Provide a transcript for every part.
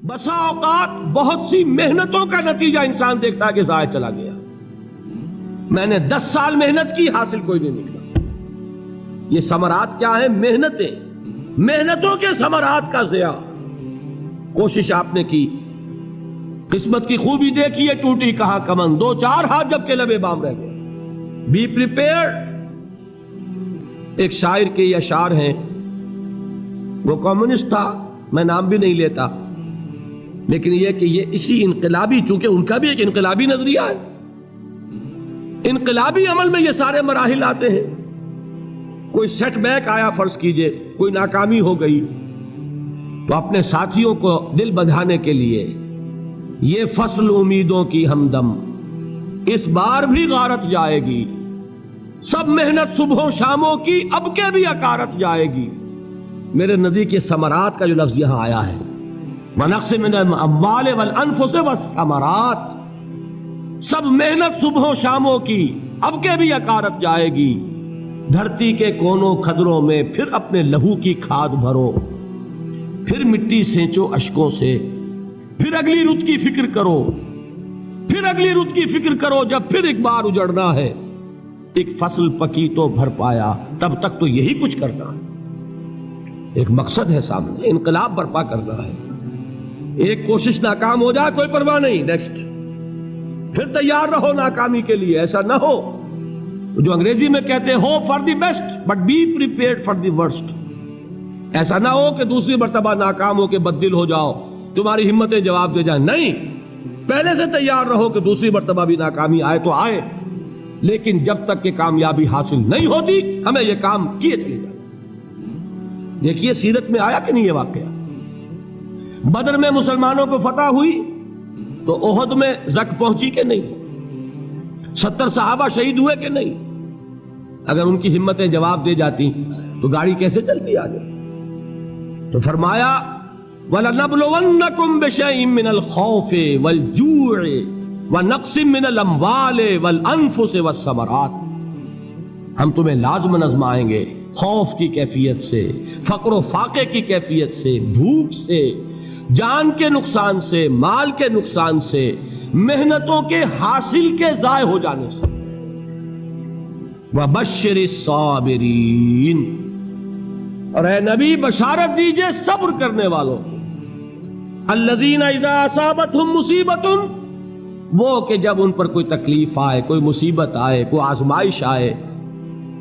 بسا اوقات بہت سی محنتوں کا نتیجہ انسان دیکھتا ہے کہ ضائع چلا گیا. میں نے 10 سال محنت کی، حاصل کوئی نہیں نکلا. یہ ثمرات کیا ہیں؟ محنتوں کے ثمرات کا ضیاع. کوشش آپ نے کی، قسمت کی خوبی دیکھی ہے، ٹوٹی کہاں کمن، 2-4 ہاتھ جب کے لبے بام رہ گئے. Be prepared. ایک شاعر کے یہ اشعار ہیں، وہ کمیونسٹ تھا، میں نام بھی نہیں لیتا، لیکن یہ کہ یہ اسی انقلابی، چونکہ ان کا بھی ایک انقلابی نظریہ ہے، انقلابی عمل میں یہ سارے مراحل آتے ہیں. کوئی سیٹ بیک آیا، فرض کیجئے کوئی ناکامی ہو گئی، تو اپنے ساتھیوں کو دل بندھانے کے لیے یہ فصل امیدوں کی ہمدم اس بار بھی غارت جائے گی، سب محنت صبحوں شاموں کی اب کے بھی اکارت جائے گی. میرے نبی کے ثمرات کا جو لفظ یہاں آیا ہے، وَنَقْصٍ مِّنَ الْأَمْوَالِ وَالْأَنفُسِ وَالثَّمَرَاتِ، سب محنت صبحوں شاموں کی اب کے بھی اکارت جائے گی. دھرتی کے کونوں کھدروں میں پھر اپنے لہو کی کھاد بھرو، پھر مٹی سینچو اشکوں سے، پھر اگلی رت کی فکر کرو، پھر اگلی رت کی فکر کرو، جب پھر ایک بار اجڑنا ہے. ایک فصل پکی تو بھر پایا، تب تک تو یہی کچھ کرنا ہے. ایک مقصد ہے سامنے، انقلاب برپا کرنا ہے. ایک کوشش ناکام ہو جائے کوئی پرواہ نہیں، نیکسٹ. پھر تیار رہو ناکامی کے لیے. ایسا نہ ہو جو انگریزی میں کہتے ہیں hope for the best but be prepared for the worst. ایسا نہ ہو کہ دوسری مرتبہ ناکام ہو کے بددل ہو جاؤ، تمہاری ہمتیں جواب دے جائیں. نہیں، پہلے سے تیار رہو کہ دوسری مرتبہ بھی ناکامی آئے تو آئے، لیکن جب تک کہ کامیابی حاصل نہیں ہوتی ہمیں یہ کام کیے چلے جائیں. دیکھیے سیرت میں آیا کہ نہیں یہ واقعہ. بدر میں مسلمانوں کو فتح ہوئی تو احد میں زک پہنچی کہ نہیں؟ 70 صحابہ شہید ہوئے کہ نہیں؟ اگر ان کی ہمتیں جواب دے جاتی تو گاڑی کیسے چلتی آگے؟ تو فرمایا وَلَنَبْلُوَنَّكُمْ بِشَيْءٍ مِّنَ الْخَوْفِ وَالْجُوعِ وَنَقْصٍ مِّنَ الْأَمْوَالِ وَالْأَنفُسِ وَالثَّمَرَاتِ. ہم تمہیں لازم آزمائیں گے، خوف کی کیفیت سے، فقر و فاقے کی کیفیت سے، بھوک سے، جان کے نقصان سے، مال کے نقصان سے، محنتوں کے حاصل کے ضائع ہو جانے سے. وَبَشِّرِ الصَّابِرِينَ، اور اے نبی بشارت دیجئے صبر کرنے والوں کو. الَّذِينَ إِذَا أَصَابَتْهُمْ مُصِيبَةٌ، وہ کہ جب ان پر کوئی تکلیف آئے، کوئی مصیبت آئے، کوئی آزمائش آئے،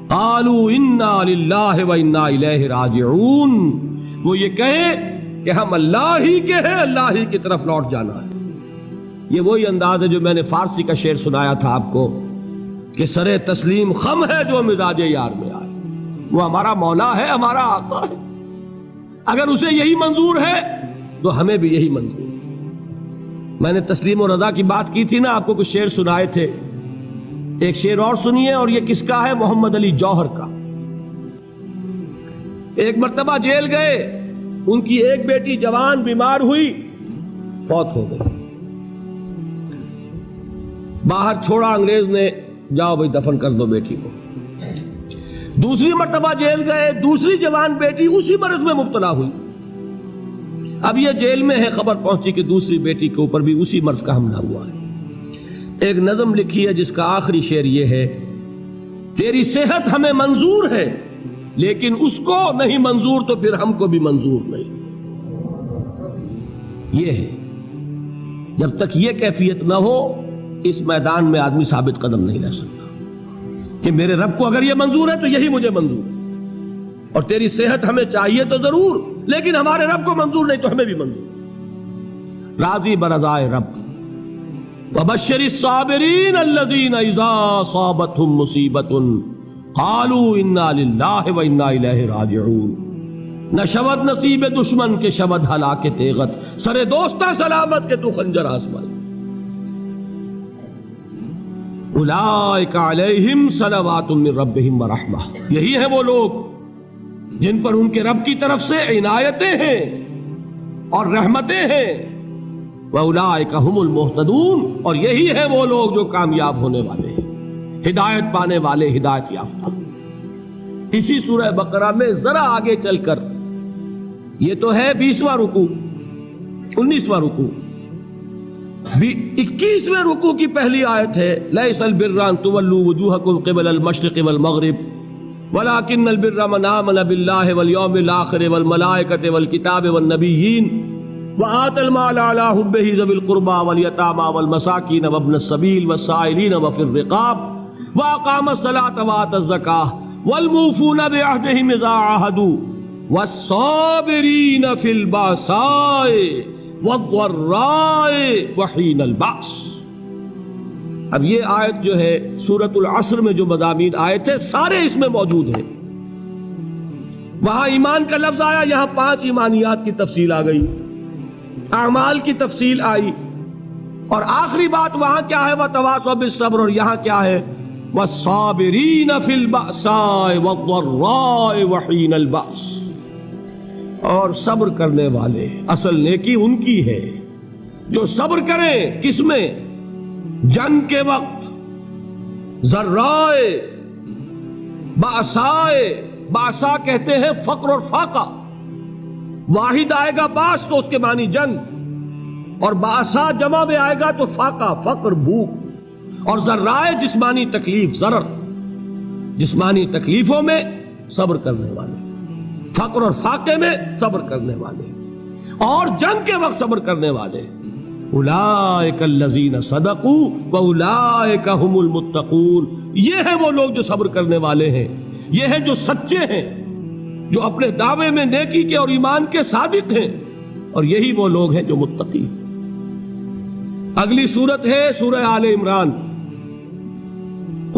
قالوا انا للہ و انا الیہ راجعون، وہ یہ کہیں کہ ہم اللہ ہی کے ہیں، اللہ ہی کی طرف لوٹ جانا ہے. یہ وہی انداز ہے جو میں نے فارسی کا شعر سنایا تھا آپ کو کہ سرے تسلیم خم ہے جو مزاج یار میں آئے. وہ ہمارا مولا ہے، ہمارا آقا ہے. اگر اسے یہی منظور ہے تو ہمیں بھی یہی منظور ہے. میں نے تسلیم و رضا کی بات کی تھی نا، آپ کو کچھ شعر سنائے تھے. ایک شعر اور سنیے، اور یہ کس کا ہے؟ محمد علی جوہر کا. ایک مرتبہ جیل گئے، ان کی ایک بیٹی جوان بیمار ہوئی، فوت ہو گئی. باہر چھوڑا انگریز نے، جاؤ بھائی دفن کر دو بیٹی کو. دوسری مرتبہ جیل گئے، دوسری جوان بیٹی اسی مرض میں مبتلا ہوئی. اب یہ جیل میں ہے، خبر پہنچی کہ دوسری بیٹی کے اوپر بھی اسی مرض کا حملہ ہوا ہے. ایک نظم لکھی ہے جس کا آخری شعر یہ ہے، تیری صحت ہمیں منظور ہے لیکن اس کو نہیں منظور تو پھر ہم کو بھی منظور نہیں. یہ ہے، جب تک یہ کیفیت نہ ہو اس میدان میں آدمی ثابت قدم نہیں رہ سکتا کہ میرے رب کو اگر یہ منظور ہے تو یہی مجھے منظور ہے، اور تیری صحت ہمیں چاہیے تو ضرور، لیکن ہمارے رب کو منظور نہیں تو ہمیں بھی منظور. راضی برضائے رب. وَبَشِّرِ الصَّابِرِينَ الَّذِينَ إِذَا أَصَابَتْهُمْ مُصِيبَةٌ قَالُوا إِنَّا لِلَّهِ وَإِنَّا إِلَيْهِ رَاجِعُونَ. نہ شود نصیب دشمن کے شود ہلاک تیغت، سرے دوستہ سلامت کے تو خنجر آزمائے. اولئک علیہم صلوات من ربہم ورحمہ، یہی ہیں وہ لوگ جن پر ان کے رب کی طرف سے عنایتیں ہیں اور رحمتیں ہیں. وَأُولَٰئِكَ هُمُ الْمُهْتَدُونَ، اور یہی ہے وہ لوگ جو کامیاب ہونے والے ہیں، ہدایت پانے والے، ہدایت یافتہ. اسی سورہ بقرہ میں ذرا آگے چل کر، یہ تو ہے 20واں رکوع، 19واں رکوع. 21ویں رکوع کی پہلی آیت ہے لیس البر ان تولوا وجوہکم قبل المشرق والمغرب ولکن البر من آمن باللہ والیوم الآخر والملائکۃ والکتاب والنبیین وآتى المال على حبه ذوي القربى واليتامى والمساكين وابن السبيل والسائلين وفي الرقاب وأقام الصلاة وآتى الزكاة والموفون بعهدهم إذا عاهدوا والصابرين في البأساء والضراء وحين البأس. اب یہ آیت جو ہے سورۃ العصر میں جو مضامین آئے تھے سارے اس میں موجود ہیں. وہاں ایمان کا لفظ آیا، یہاں 5 ایمانیات کی تفصیل آ گئی، اعمال کی تفصیل آئی، اور آخری بات وہاں کیا ہے وَتَوَاصَوْا بِالصَّبْرِ، اور یہاں کیا ہے وَالصَّابِرِينَ فِي الْبَأْسَاءِ وَالضَّرَّاءِ وَحِينَ الْبَأْسِ، اور صبر کرنے والے. اصل نیکی ان کی ہے جو صبر کریں. کس میں؟ جنگ کے وقت. ذرائے بأسائے، بأسا کہتے ہیں فقر اور فاقہ. واحد آئے گا باس تو اس کے معنی جنگ، اور بأسا جمع میں آئے گا تو فاقہ فقر بھوک. اور ذرائے جسمانی تکلیف، ضرر جسمانی تکلیفوں میں صبر کرنے والے، فقر اور فاقے میں صبر کرنے والے، اور جنگ کے وقت صبر کرنے والے. اولئک الذین صدقوا واولئک هم المتقون. یہ ہیں وہ لوگ جو صبر کرنے والے ہیں، یہ ہیں جو سچے ہیں، جو اپنے دعوے میں نیکی کے اور ایمان کے صادق ہیں، اور یہی وہ لوگ ہیں جو متقی. اگلی سورت ہے سورہ آل عمران.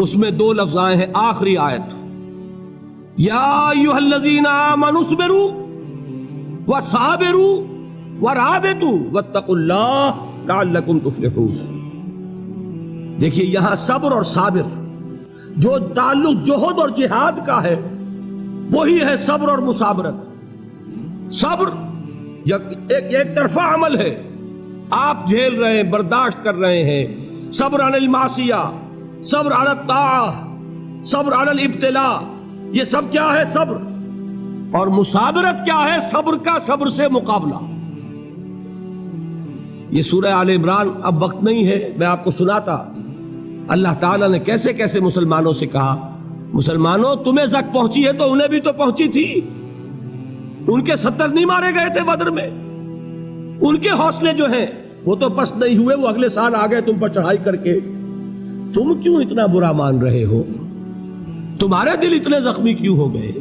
اس میں 2 لفظ آئے ہیں آخری آیت، یا ایھا الذین آمنوا اصبروا وصابروا ورابطوا واتقوا اللہ لعلکم تفلحون. دیکھیے یہاں صبر اور صابر جو تعلق جہد اور جہاد کا ہے وہی ہے صبر اور مصابرت. صبر ایک طرفہ عمل ہے، آپ جھیل رہے ہیں، برداشت کر رہے ہیں. صبر علی المعصیہ، صبر علی الطاعہ، صبر علی الابتلاء، یہ سب کیا ہے؟ صبر. اور مصابرت کیا ہے؟ صبر کا صبر سے مقابلہ. یہ سورہ آل عمران اب وقت نہیں ہے، میں آپ کو سناتا اللہ تعالیٰ نے کیسے کیسے مسلمانوں سے کہا، مسلمانوں تمہیں زک پہنچی ہے تو انہیں بھی تو پہنچی تھی. ان کے 70 نہیں مارے گئے تھے بدر میں؟ ان کے حوصلے جو ہیں وہ تو پست نہیں ہوئے، وہ اگلے سال آ گئے تم پر چڑھائی کر کے. تم کیوں اتنا برا مان رہے ہو؟ تمہارے دل اتنے زخمی کیوں ہو گئے؟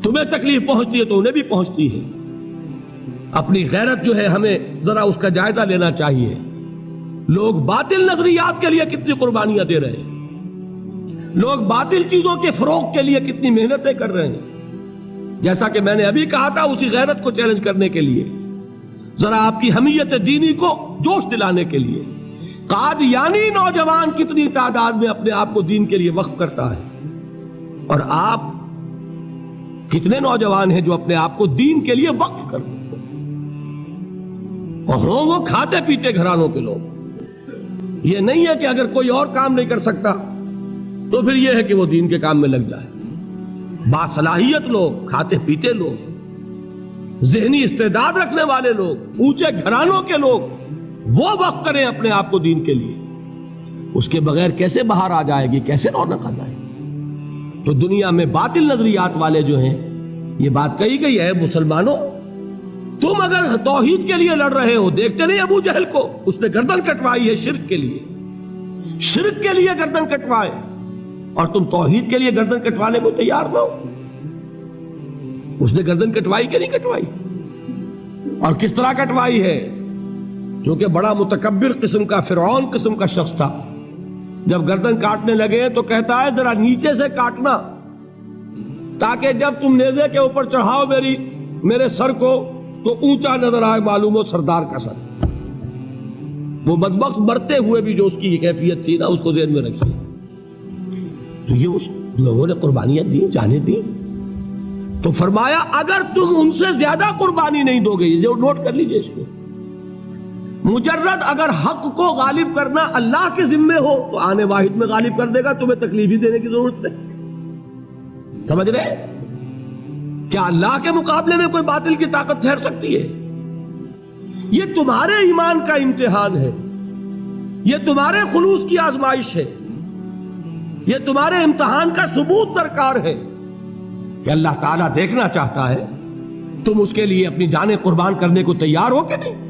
تمہیں تکلیف پہنچتی ہے تو انہیں بھی پہنچتی ہے. اپنی غیرت جو ہے ہمیں ذرا اس کا جائزہ لینا چاہیے. لوگ باطل نظریات کے لیے کتنی قربانیاں دے رہے ہیں، لوگ باطل چیزوں کے فروغ کے لیے کتنی محنتیں کر رہے ہیں. جیسا کہ میں نے ابھی کہا تھا، اسی غیرت کو چیلنج کرنے کے لیے، ذرا آپ کی حمیت دینی کو جوش دلانے کے لیے، قادیانی نوجوان کتنی تعداد میں اپنے آپ کو دین کے لیے وقف کرتا ہے، اور آپ کتنے نوجوان ہیں جو اپنے آپ کو دین کے لیے وقف کرتے ہیں، اور ہوں وہ کھاتے پیتے گھرانوں کے لوگ. یہ نہیں ہے کہ اگر کوئی اور کام نہیں کر سکتا تو پھر یہ ہے کہ وہ دین کے کام میں لگ جائے. باصلاحیت لوگ، کھاتے پیتے لوگ، ذہنی استعداد رکھنے والے لوگ، اونچے گھرانوں کے لوگ، وہ وقف کریں اپنے آپ کو دین کے لیے. اس کے بغیر کیسے باہر آ جائے گی، کیسے رونق آ جائے گی؟ تو دنیا میں باطل نظریات والے جو ہیں، یہ بات کہی گئی ہے، مسلمانوں تم اگر توحید کے لیے لڑ رہے ہو، دیکھتے نہیں ابو جہل کو، اس نے گردن کٹوائی ہے شرک کے لیے، شرک کے لیے گردن کٹوائے، اور تم توحید کے لیے گردن کٹوانے کو تیار نہ ہو. اس نے گردن کٹوائی کہ نہیں کٹوائی؟ اور کس طرح کٹوائی ہے؟ کیونکہ بڑا متکبر قسم کا، فرعون قسم کا شخص تھا. جب گردن کاٹنے لگے تو کہتا ہے ذرا نیچے سے کاٹنا، تاکہ جب تم نیزے کے اوپر چڑھاؤ میرے سر کو تو اونچا نظر آئے، معلوم ہو سردار کا سر. وہ بدبخت مرتے ہوئے بھی جو اس کی کیفیت تھی نا، اس کو ذہن میں رکھیے. تو یہ اس لوگوں نے قربانیاں دی، جانیں دی. تو فرمایا اگر تم ان سے زیادہ قربانی نہیں دو گے، جو نوٹ کر لیجئے اس کو، مجرد اگر حق کو غالب کرنا اللہ کے ذمے ہو تو آنے واحد میں غالب کر دے گا، تمہیں تکلیف ہی دینے کی ضرورت نہیں. سمجھ رہے؟ کیا اللہ کے مقابلے میں کوئی باطل کی طاقت ٹھہر سکتی ہے؟ یہ تمہارے ایمان کا امتحان ہے، یہ تمہارے خلوص کی آزمائش ہے، یہ تمہارے امتحان کا ثبوت درکار ہے کہ اللہ تعالیٰ دیکھنا چاہتا ہے تم اس کے لیے اپنی جانیں قربان کرنے کو تیار ہو کہ نہیں،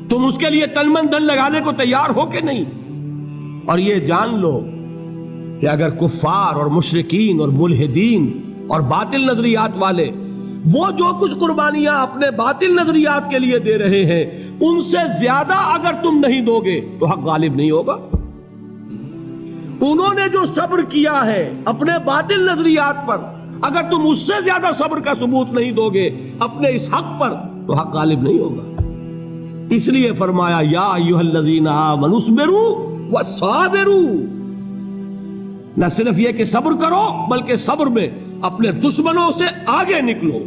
تم اس کے لیے تن من دھن لگانے کو تیار ہو کہ نہیں۔ اور یہ جان لو کہ اگر کفار اور مشرکین اور ملحدین اور باطل نظریات والے وہ جو کچھ قربانیاں اپنے باطل نظریات کے لیے دے رہے ہیں ان سے زیادہ اگر تم نہیں دو گے تو حق غالب نہیں ہوگا۔ انہوں نے جو صبر کیا ہے اپنے باطل نظریات پر، اگر تم اس سے زیادہ صبر کا ثبوت نہیں دو گے اپنے اس حق پر تو حق غالب نہیں ہوگا۔ اس لیے فرمایا یا ایھا الذین آمنوا اصبروا وصابروا، نہ صرف یہ کہ صبر کرو بلکہ صبر میں اپنے دشمنوں سے آگے نکلو،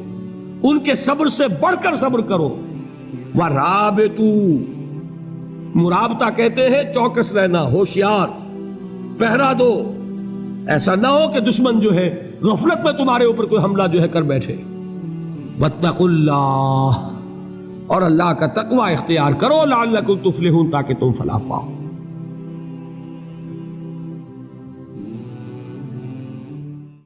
ان کے صبر سے بڑھ کر صبر کرو۔ ورابطوا، مرابطہ کہتے ہیں چوکس رہنا، ہوشیار، پہرا دو، ایسا نہ ہو کہ دشمن جو ہے غفلت میں تمہارے اوپر کوئی حملہ جو ہے کر بیٹھے۔ واتقوا اللہ، اور اللہ کا تقوی اختیار کرو، لعلکم تفلحون، تاکہ تم فلاح پاؤ۔